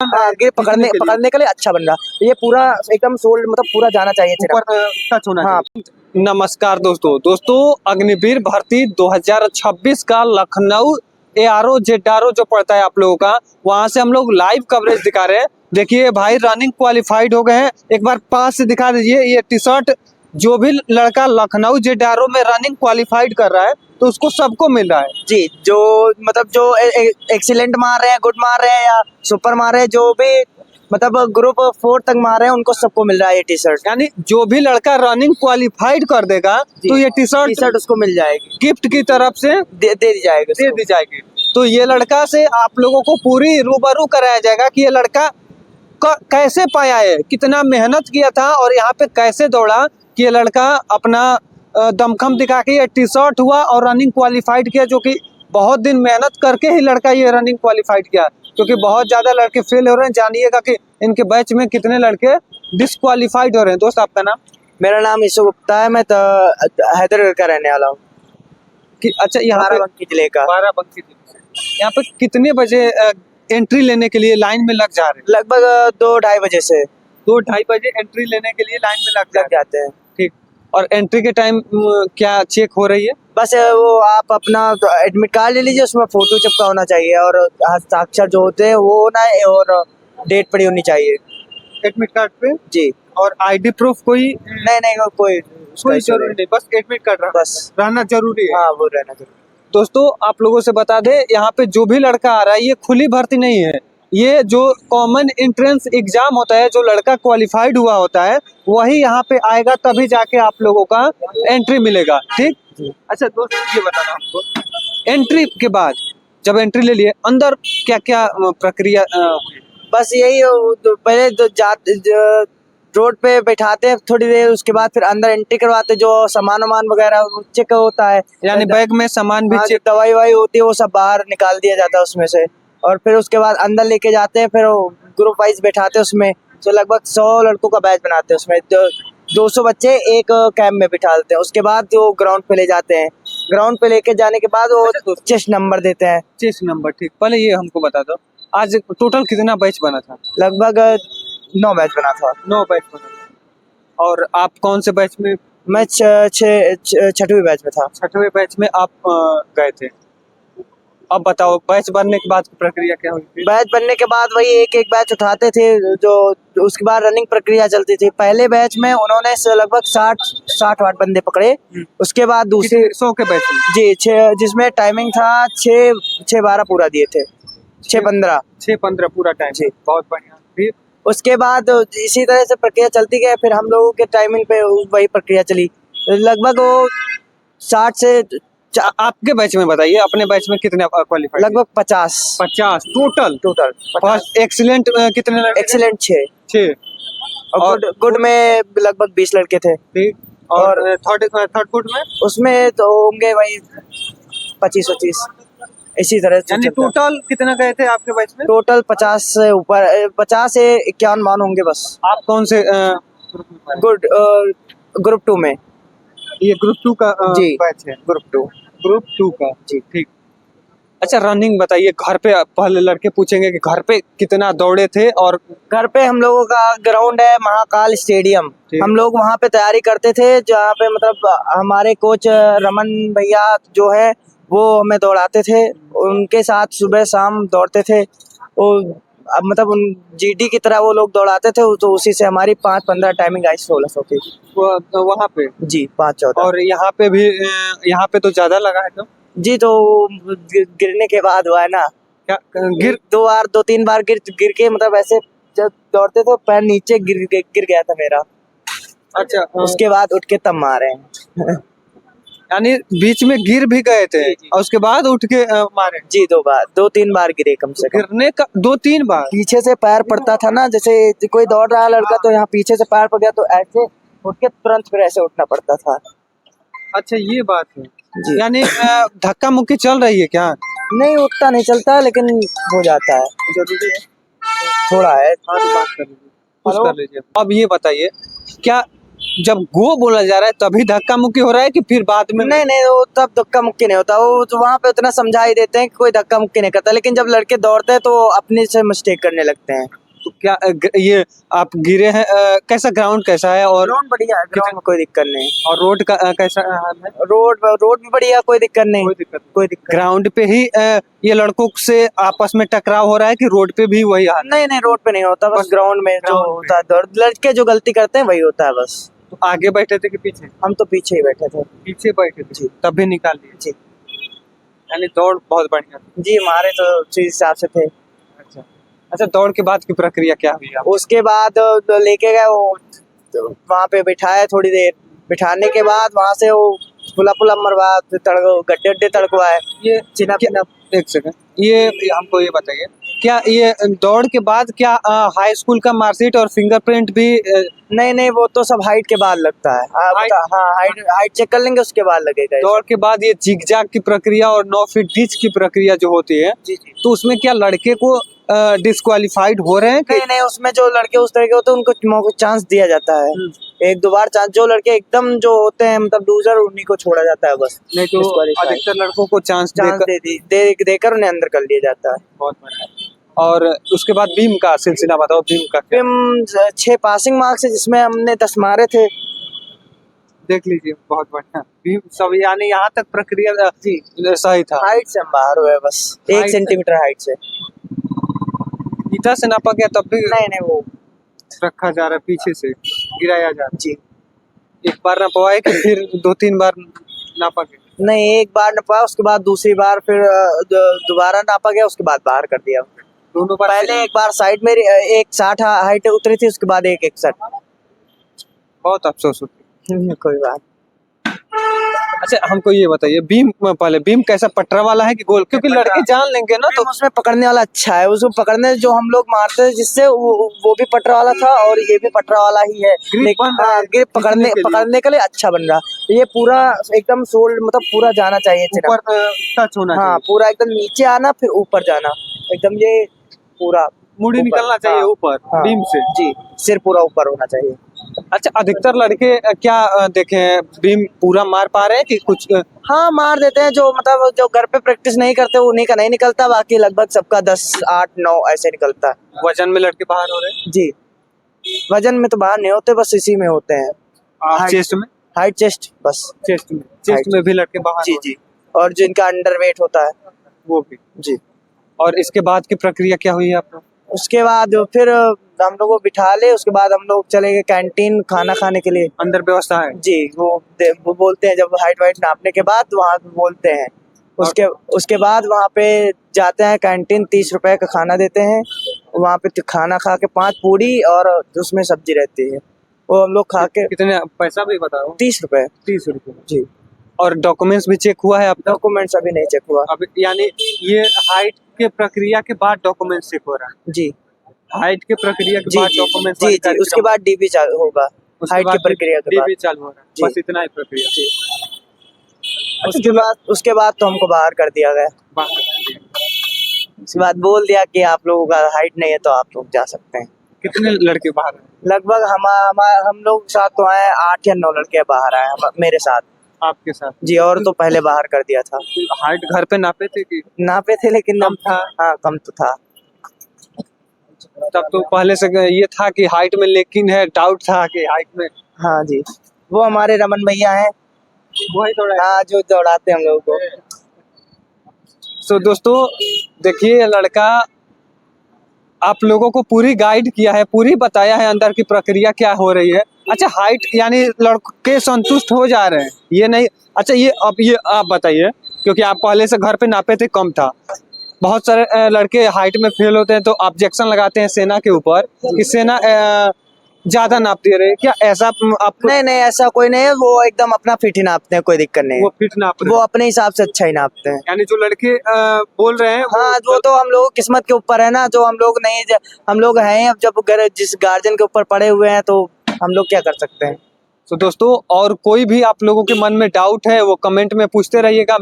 हाँ, गिर पकड़ने के लिए अच्छा बन रहा। ये पूरा एकदम सोल्ड, मतलब पूरा जाना चाहिए टच होना हाँ। चाहिए। नमस्कार दोस्तों, अग्निवीर भर्ती 2026 का लखनऊ ARO JEDARO जो पड़ता है आप लोगों का, वहां से हम लोग लाइव कवरेज दिखा रहे हैं। देखिए भाई, रनिंग क्वालिफाइड हो गए हैं। एक बार पास से दिखा दीजिए। ये टी शर्ट जो भी लड़का लखनऊ JEDARO में रनिंग क्वालिफाइड कर रहा है तो उसको सबको मिल रहा है जी। जो मतलब जो एक्सीलेंट मार रहे हैं, गुड मार रहे हैं या सुपर मार रहे हैं, जो भी मतलब ग्रुप 4 तक मार रहे हैं, उनको सबको मिल रहा है ये टी शर्ट। यानी जो भी लड़का रनिंग क्वालिफाइड कर देगा तो ये टी शर्ट उसको मिल जाएगी, गिफ्ट की तरफ से दे दी जाएगी, दे दी जाएगी। तो ये लड़का से आप लोगों को पूरी रूबरू कराया जाएगा कि ये लड़का कैसे पाया है, कितना मेहनत किया था और यहाँ पे कैसे दौड़ा कि ये लड़का अपना दमखम दिखा के ये टी शर्ट हुआ और रनिंग क्वालिफाइड किया, जो कि बहुत दिन मेहनत करके ही लड़का ये रनिंग क्वालिफाइड किया। क्योंकि बहुत ज्यादा लड़के फेल हो रहे हैं। जानिएगा कि इनके बैच में कितने लड़के डिस्क्वालिफाइड हो रहे हैं। दोस्त, आपका नाम? मेरा नाम ईशु गुप्ता है। मैं तो हैदराबाद का रहने वाला हूँ। अच्छा, यहाँ पे बाराबंकी जिले का। बाराबंकी जिले से। यहाँ पे कितने बजे एंट्री लेने के लिए लाइन में लग जा रहे हैं? लगभग 2-2:30 बजे से 2-2:30 बजे एंट्री लेने के लिए लाइन में लग जाते हैं। ठीक। और एंट्री के टाइम क्या चेक हो रही है? बस वो आप अपना एडमिट कार्ड ले लीजिए, उसमें फोटो चिपका होना चाहिए और हस्ताक्षर जो होते हैं वो होना है और डेट पड़ी होनी चाहिए एडमिट कार्ड पे जी। और आईडी प्रूफ कोई नहीं कोई जरूरी नहीं, बस एडमिट कार्ड बस रहना जरूरी है। हाँ, वो रहना जरूरी। दोस्तों, आप लोगों से बता दें, यहाँ पे जो भी लड़का आ रहा है ये खुली भर्ती नहीं है। ये जो कॉमन एंट्रेंस एग्जाम होता है, जो लड़का क्वालिफाइड हुआ होता है वही यहाँ पे आएगा, तभी जाके आप लोगों का एंट्री मिलेगा। ठीक। अच्छा दोस्त, ये बताना आपको, एंट्री के बाद जब एंट्री ले लिए, अंदर क्या क्या प्रक्रिया हुई? बस यही पहले रोड पे बैठाते हैं थोड़ी देर, उसके बाद फिर अंदर एंट्री करवाते, जो सामान वगैरह चेक होता है। यानी बैग में सामान भी हाँ, चेक, दवाई होती है, वो सब बाहर निकाल दिया जाता है उसमें से। और फिर उसके बाद अंदर लेके जाते हैं, फिर ग्रुप वाइज बैठाते हैं उसमें। तो लगभग 100 लड़कों का बैच बनाते हैं उसमें। 200 बच्चे एक कैंप में बिठाते हैं। उसके बाद वो ग्राउंड पे ले जाते हैं। ग्राउंड पे लेके जाने के बाद वो चेस्ट नंबर देते हैं। Chest number. ठीक। पहले ये हमको बता दो, आज टोटल कितना बैच बना था? लगभग 9 बैच बना था। 9 बैच बना था। और आप कौन से बैच में? मैं 6वीं बैच में था। 6वें बैच में आप गए थे। अब बताओ, बैच बनने के बाद की प्रक्रिया क्या हुई थी? बैच बनने के बाद वही एक बैच उठाते थे, जो उसके बाद रनिंग प्रक्रिया चलती थी। पहले बैच में उन्होंने लगभग 60-60 बंदे पकड़े। उसके बाद दूसरे 100 के बैच में जी, जिसमें टाइमिंग था 6-12 पूरा दिए थे। 6-15 पूरा टाइम जी। बहुत बढ़िया। फिर उसके बाद इसी तरह से प्रक्रिया चलती गई। फिर हम लोगों के टाइमिंग पे वही प्रक्रिया चली। लगभग वो 60 से आपके बैच में बताइए, अपने बैच में कितने क्वालिफाइड? लगभग 50 टोटल। फर्स्ट एक्सीलेंट कितने लड़के? एक्सीलेंट 6 और गुड में लगभग 20 लड़के थे। ठीक। और थर्ड गुड में? उसमें तो होंगे वही 25-25 इसी तरह से। यानी टोटल कितना गए थे आपके बैच में? टोटल 50 से ऊपर, 50 से 51 मान होंगे बस। आप कौन से गुड ग्रुप 2 में? ये ग्रुप 2 का जी, बैच है। ग्रुप 2 का जी। ठीक। अच्छा, रनिंग बताइए। घर पे पहले लड़के पूछेंगे कि घर पे कितना दौड़े थे। और घर पे हम लोगों का ग्राउंड है महाकाल स्टेडियम। हम लोग वहाँ पे तैयारी करते थे, जहाँ पे मतलब हमारे कोच रमन भैया जो है वो हमें दौड़ाते थे। उनके साथ सुबह शाम दौड़ते थे। वो मतलब उन GD की तरह वो लोग दौड़ाते थे, तो उसी से हमारी 5-15 टाइमिंग आई 1600 की वहाँ पे जी 5-14। और यहाँ पे भी यहाँ पे तो ज्यादा लगा है। तो जी, तो गिरने के बाद हुआ है ना। क्या 2-3 बार गिर के, मतलब ऐसे जब दौड़ते थे पैर नीचे गिर गया था मेरा। अच्छा। उसके बाद उठ के तब मारे हैं। यानी बीच में गिर भी गए थे और उसके बाद उठ के मारे? जी, 2-3 बार गिरे कम से कम। गिरने का 2-3 बार? पीछे से पैर पड़ता था ना, जैसे कोई दौड़ रहा है लड़का तो यहाँ पीछे से पैर पड़ गया तो ऐसे उठ के तुरंत फिर ऐसे उठना पड़ता था। अच्छा, ये बात है जी। यानी धक्का मुक्की चल रही है क्या? नहीं, उठता नहीं चलता, लेकिन हो जाता है। जरूरी है, थोड़ा है। हाँ तो बात कर लीजिए। अब ये बताइए, क्या जब गो बोला जा रहा है तभी धक्का मुक्की हो रहा है कि फिर बाद में? नहीं नहीं, वो तब धक्का मुक्की नहीं होता, वो तो वहाँ पे उतना समझा ही देते हैं कि कोई धक्का मुक्की नहीं करता, लेकिन जब लड़के दौड़ते हैं तो वो अपने से मिस्टेक करने लगते हैं। तो क्या ये आप गिरे हैं? कैसा ग्राउंड कैसा है? और ग्राउंड बढ़िया है, ग्राउंड में कोई दिक्कत नहीं। और रोड का कैसा हाल है? रोड भी बढ़िया, कोई दिक्कत नहीं। कोई दिक्कत ग्राउंड पे ही ये लड़कों से आपस में टकराव हो रहा है कि रोड पे भी वही हाल? नहीं नहीं, रोड पे नहीं होता, बस ग्राउंड में जो ground होता है, लड़के जो गलती करते हैं वही होता है बस। तो आगे बैठे थे कि पीछे? हम तो पीछे ही बैठे थे। पीछे बैठे थे जी। तब भी निकाल लिए? जी यानी दौड़ बहुत बढ़िया थी। जी, हमारे तो उसी हिसाब से थे। अच्छा अच्छा, दौड़ के बाद की प्रक्रिया क्या हुई आप? उसके बाद लेके गए वो, तो वहाँ पे बिठाया थोड़ी देर, बिठाने के बाद वहाँ से वो पुला पुला मरवा, गड्ढे गड्ढे तड़कवाए, ये चिना पिना। एक सेकंड, ये हमको ये बताइए, क्या ये दौड़ के बाद क्या हाई स्कूल का मार्कशीट और फिंगरप्रिंट भी नहीं नहीं, वो तो सब हाइट के बाद लगता है। हाँ, हाइट चेक कर लेंगे, उसके बाद लगेगा। दौड़ के बाद ये जिगजैग की प्रक्रिया और 9 फीट डिच की प्रक्रिया जो होती है, जी जी। तो उसमें क्या लड़के को डिस्क्वालीफाइड हो रहे हैं कि? नहीं नहीं, उसमें जो लड़के उस तरह के होते हैं उनको चांस दिया जाता है, एक दो बार चांस। जो लड़के एकदम जो होते हैं मतलब लूजर, उन्हीं को छोड़ा जाता है बस। नहीं तो अधिकतर लड़कों को चांस देकर उन्हें अंदर कर लिया जाता है। बहुत बढ़िया। और उसके बाद बीम का सिलसिला बताओ, बीम का क्या? फिर 6 पासिंग मार्क्स है, जिसमें हमने 10 मारे थे। देख लीजिए, बहुत बढ़िया। बीम सब यानी यहाँ तक प्रक्रिया जी सही था। हाइट से हम बाहर हुए बस, 1 सेंटीमीटर हाइट से। ईटा से नापा गया तब भी? नहीं नहीं, वो रखा जा रहा है, पीछे से गिराया जा रहा है। जी। एक बार नापवाए कि फिर 2-3 बार नापा गया? नहीं, एक बार नापा, उसके बाद दूसरी बार फिर दोबारा नापा गया, उसके बाद बाहर कर दिया। दोनों बार? पहले एक बार साइड मेरी 1.60 हाइट उतरी थी, उसके बाद 1.61। बहुत अफसोस होती कोई बात। है। अच्छा हमको ये बताइए, बीम पहले बीम कैसा, पटरा वाला है कि गोल? क्योंकि लड़के जान लेंगे ना, तो उसमें पकड़ने वाला अच्छा है, उसको पकड़ने जो हम लोग मारते हैं जिससे वो भी पटरा वाला था और ये भी पटरा वाला ही है। ग्रिप पकड़ने के लिए अच्छा बन रहा। ये पूरा एकदम सोल्ड, मतलब पूरा जाना चाहिए, ऊपर टच होना चाहिए। हाँ, पूरा एकदम नीचे आना फिर ऊपर जाना, एकदम ये पूरा मुड़ी निकलना चाहिए ऊपर बीम से। जी, सिर पूरा ऊपर होना चाहिए। अच्छा, अधिकतर लड़के क्या देखे बीम पूरा मार पा रहे हैं कि कुछ? हाँ, मार देते हैं, जो मतलब जो घर पे प्रैक्टिस नहीं करते उन्हीं का नहीं निकलता, बाकी लगभग सबका 10, 8, 9 ऐसे निकलता है। वजन में लड़के बाहर हो रहे हैं? जी, वजन में तो बाहर नहीं होते, बस इसी में होते हैं। चेस्ट में? हाइट चेस्ट, बस चेस्ट में भी लड़के बाहर? जी जी। और जिनका अंडर वेट होता है वो भी? जी। और इसके बाद की प्रक्रिया क्या हुई है आपको? उसके बाद फिर हम लोग को बिठा ले, उसके बाद हम लोग चले गए कैंटीन खाना खाने के लिए। अंदर व्यवस्था है? जी, वो बोलते हैं जब हाइट वाइट नापने के बाद वहाँ बोलते हैं। उसके बाद वहाँ पे जाते हैं कैंटीन, 30 रुपए का खाना देते हैं। वहाँ पे खाना खा के 5 पूरी और उसमें सब्जी रहती है, वो हम लोग खा के। कितने पैसा भी बताओ? 30 रुपए। 30 रुपए जी। और डॉक्यूमेंट्स भी चेक हुआ है? अब डॉक्यूमेंट्स अभी नहीं चेक हुआ। अभी यानी ये हाइट के प्रक्रिया के बाद डॉक्यूमेंट्स चेक हो रहा है? जी, हाइट के प्रक्रिया के बाद डॉक्यूमेंट्स? जी जी, उसके बाद डीबी चालू होगा। हाइट की प्रक्रिया के बाद डीबी चालू हो रहा है, बस इतना ही प्रक्रिया? जी। उसके बाद तो हमको बाहर कर दिया गया। उसके बाद बोल दिया कि आप लोगों का हाइट नहीं है तो आप लोग जा सकते हैं। कितने लड़के बाहर हैं? लगभग हम लोग साथ तो आए 8 या 9 लड़के बाहर आए मेरे साथ। आपके साथ? जी। और तो पहले बाहर कर दिया था। हाइट घर पे नापे थे कि? नापे थे, लेकिन कम था? हाँ, कम तो था। तब तो पहले से ये था कि हाइट में, लेकिन है डाउट था कि हाइट में। हाँ जी, वो हमारे रमन भैया हैं, वही दौड़ा? हाँ, जो दौड़ाते हैं हम लोगों को। तो दोस्तों देखिए, लड़का आप लोगों को पूरी गाइड किया है, पूरी बताया है अंदर की प्रक्रिया क्या हो रही है। अच्छा, हाइट यानी लड़के संतुष्ट हो जा रहे हैं, ये नहीं? अच्छा, ये आप बताइए, क्योंकि आप पहले से घर पे नापे थे, कम था। बहुत सारे लड़के हाइट में फेल होते हैं तो ऑब्जेक्शन लगाते हैं सेना के ऊपर कि सेना ज्यादा नाप दे रहे हैं, क्या ऐसा आपको? नहीं नहीं, ऐसा कोई नहीं है, वो एकदम अपना फिट ही नापते हैं, कोई दिक्कत नहीं। वो फिट नाप रहे हैं? वो अपने हिसाब से अच्छा ही नापते हैं। यानी जो लड़के बोल रहे हैं हाँ, वो तो हम लोग किस्मत के ऊपर है ना, जो हम लोग नहीं, हम लोग हैं, अब जब जिस गार्जियन के ऊपर पड़े हुए हैं तो हम लोग क्या कर सकते हैं। तो दोस्तों, और कोई भी आप लोगों के मन में डाउट है वो कमेंट में पूछते रहिएगा।